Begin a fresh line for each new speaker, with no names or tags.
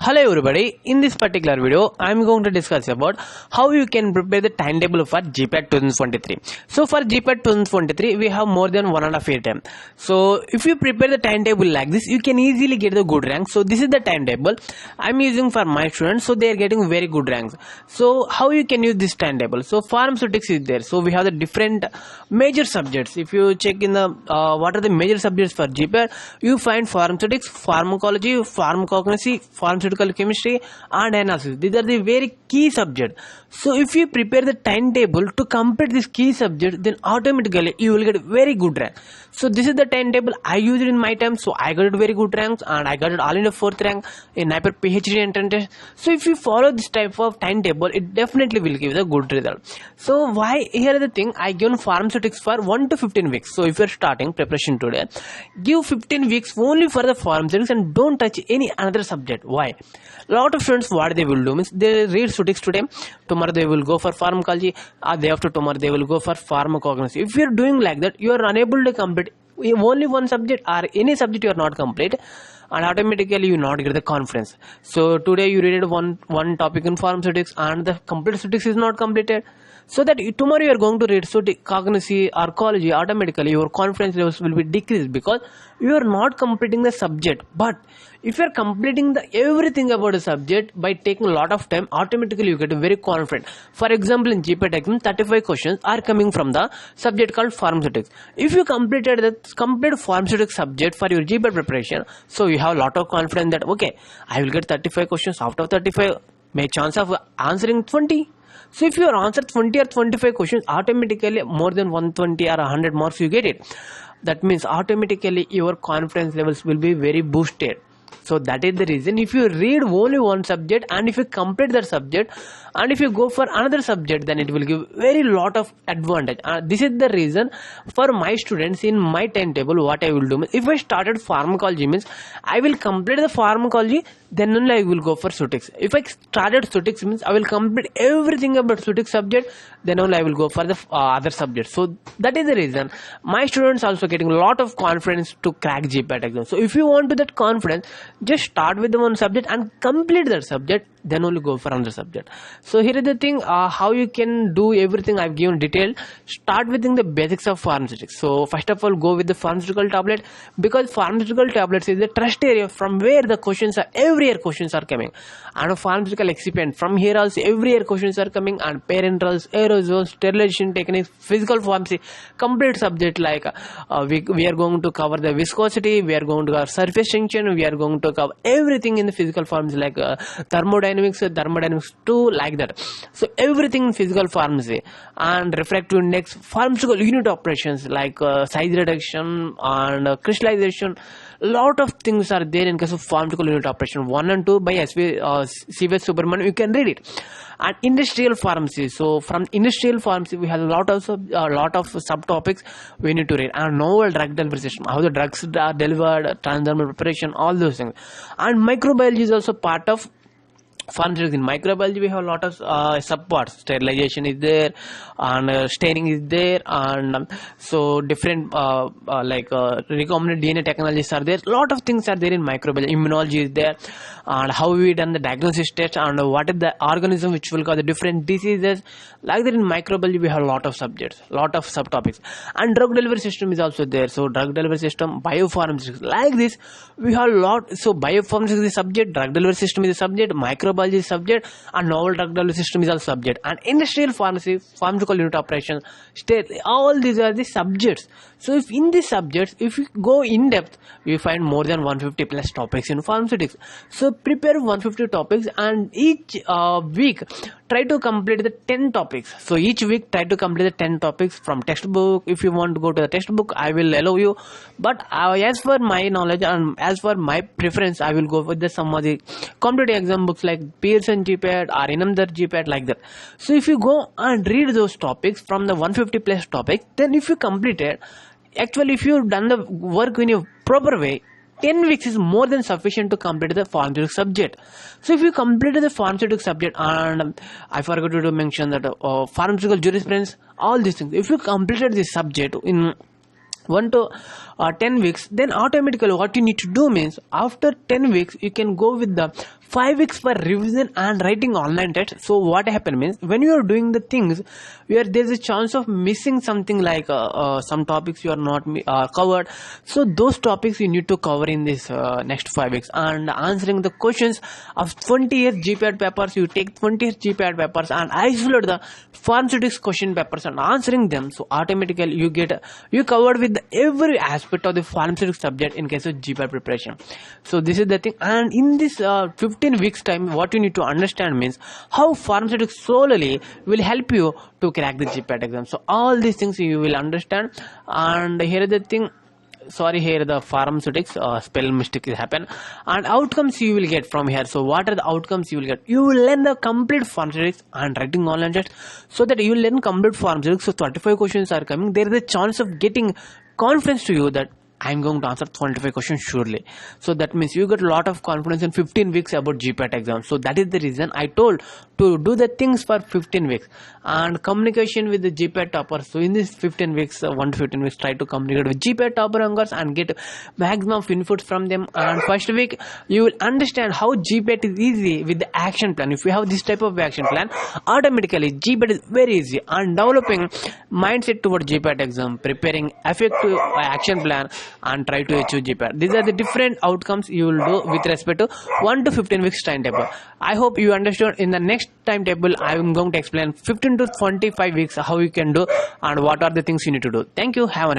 Hello everybody, in this particular video I am going to discuss about how you can prepare the timetable for GPAT 2023. So for GPAT 2023 we have more than 1.5 year time. So if you prepare the timetable like this, you can easily get the good rank. So this is the timetable I am using for my students, so they are getting very good ranks. So how you can use this timetable? So pharmaceutics is there, so we have the different major subjects. If you check in the what are the major subjects for GPAT, you find pharmaceutics, pharmacology, pharmacognosy, pharmaceutical chemistry and analysis. These are the very key subjects. So if you prepare the timetable to complete this key subject, then automatically you will get very good rank. So this is the timetable I used in my time, so I got it very good ranks and I got it all in the 4th rank in NIPER PhD entrance test. So if you follow this type of timetable, it definitely will give the good result. So why, here is the thing, I given pharmaceutics for 1 to 15 weeks. So if you are starting preparation today, give 15 weeks only for the pharmaceutics and don't touch any another subject. Why? Lot of students, what they will do means they read pharmaceutics today, tomorrow they will go for pharmacology, or day after tomorrow they will go for pharmacognosy. If you are doing like that, you are unable to complete only one subject or any subject you are not complete, and automatically you not get the confidence. So today you read one topic in pharmaceutics and the complete pharmaceutics is not completed, so that tomorrow you are going to read cognosy or ecology, automatically your confidence levels will be decreased because you are not completing the subject. But if you are completing the everything about a subject by taking a lot of time, automatically you get very confident. For example, in GPAT exam 35 questions are coming from the subject called pharmaceutics. If you completed the complete pharmaceutics subject for your GPAT preparation, so you have a lot of confidence that okay, I will get 35 questions, out of 35 may chance of answering 20. So if you answer 20 or 25 questions, automatically more than 120 or 100 marks you get it. That means automatically your confidence levels will be very boosted. So that is the reason, if you read only one subject and if you complete that subject and if you go for another subject, then it will give very lot of advantage. This is the reason for my students in my timetable, what I will do means, if I started pharmacology means I will complete the pharmacology, then only I will go for pharmaceutics. If I started pharmaceutics means I will complete everything about pharmaceutics subject, then only I will go for the other subject. So that is the reason my students also getting a lot of confidence to crack GPAT exam. So if you want to that confidence, just start with the one subject and complete that subject, then only go for another subject. So here is the thing, how you can do everything I've given detail. Start with the basics of pharmaceutics. So first of all, go with the pharmaceutical tablet, because pharmaceutical tablets is the trust area from where the questions are, every year questions are coming. And a pharmaceutical excipient, from here also every year questions are coming, and parenterals, aerosols, sterilization techniques, physical pharmacy, complete subject like we are going to cover the viscosity, we are going to cover surface tension, we are going to cover everything in the physical pharmacy like thermodynamics 2, like that. So everything in physical pharmacy, and refractive index, pharmaceutical unit operations like size reduction and crystallization. Lot of things are there in case of pharmaceutical unit operation 1 and 2 by C.V.S. Subramanian. You can read it. And industrial pharmacy, so from industrial pharmacy we have a lot of subtopics we need to read. And novel drug delivery system, how the drugs are delivered, transdermal preparation, all those things. And microbiology is also part of pharmaceutics. In microbiology we have a lot of subparts. Sterilization is there, and staining is there, and so different recombinant DNA technologies are there. Lot of things are there in microbiology. Immunology is there, and how we done the diagnosis test, and what is the organism which will cause the different diseases. Like that in microbiology we have a lot of subjects, lot of subtopics. And drug delivery system is also there. So drug delivery system, biopharmaceutics, like this we have a lot. So biopharmaceutics is a subject, drug delivery system is a subject, microbiology is a subject, and novel drug delivery system is also subject. And industrial pharmacy, pharmaceutical unit operations, all these are the subjects. So if in these subjects, if you go in depth, you find more than 150 plus topics in pharmaceutics. So prepare 150 topics, and each week try to complete the 10 topics. So each week try to complete the 10 topics from textbook. If you want to go to the textbook, I will allow you, but as for my knowledge and as for my preference, I will go with some of the competitive exam books like Pearson GPAT or Inamdar GPAT, like that. So if you go and read those topics from the 150 plus topics, then if you complete it, actually if you've done the work in a proper way, 10 weeks is more than sufficient to complete the pharmaceutical subject. So if you completed the pharmaceutical subject, and I forgot to mention that pharmaceutical jurisprudence, all these things, if you completed this subject in 1 to 10 weeks, then automatically what you need to do means after 10 weeks you can go with the 5 weeks for revision and writing online tests. So what happened means, when you are doing the things where there's a chance of missing something, like some topics you are not covered, so those topics you need to cover in this next 5 weeks. And answering the questions of 20 years GPAT papers, you take 20 years GPAT papers and isolate the pharmaceutics question papers and answering them, so automatically you covered with every aspect of the pharmaceutics subject in case of GPAT preparation. So this is the thing. And in this 15 weeks time, what you need to understand means how pharmaceutics solely will help you to crack the GPAT exam. So all these things you will understand. And here is the thing, sorry, here the pharmaceutics spell mistake is happen. And outcomes you will get from here. So what are the outcomes you will get? You will learn the complete pharmaceutics and writing online test, so that you will learn complete pharmaceutics. So 35 questions are coming. There is a chance of getting confidence to you that I'm going to answer 25 questions surely. So that means you get a lot of confidence in 15 weeks about GPAT exam. So that is the reason I told to do the things for 15 weeks. And communication with the GPAT topper. So in this 15 weeks, 1 to 15 weeks, try to communicate with GPAT topper rankers and get maximum of inputs from them. And first week, you will understand how GPAT is easy with the action plan. If you have this type of action plan, automatically GPAT is very easy. And developing mindset toward GPAT exam, preparing effective action plan, and try to achieve GPAT. These are the different outcomes you will do with respect to 1 to 15 weeks timetable. I hope you understood. In the next timetable, I am going to explain 15 to 25 weeks how you can do and what are the things you need to do. Thank you. Have a nice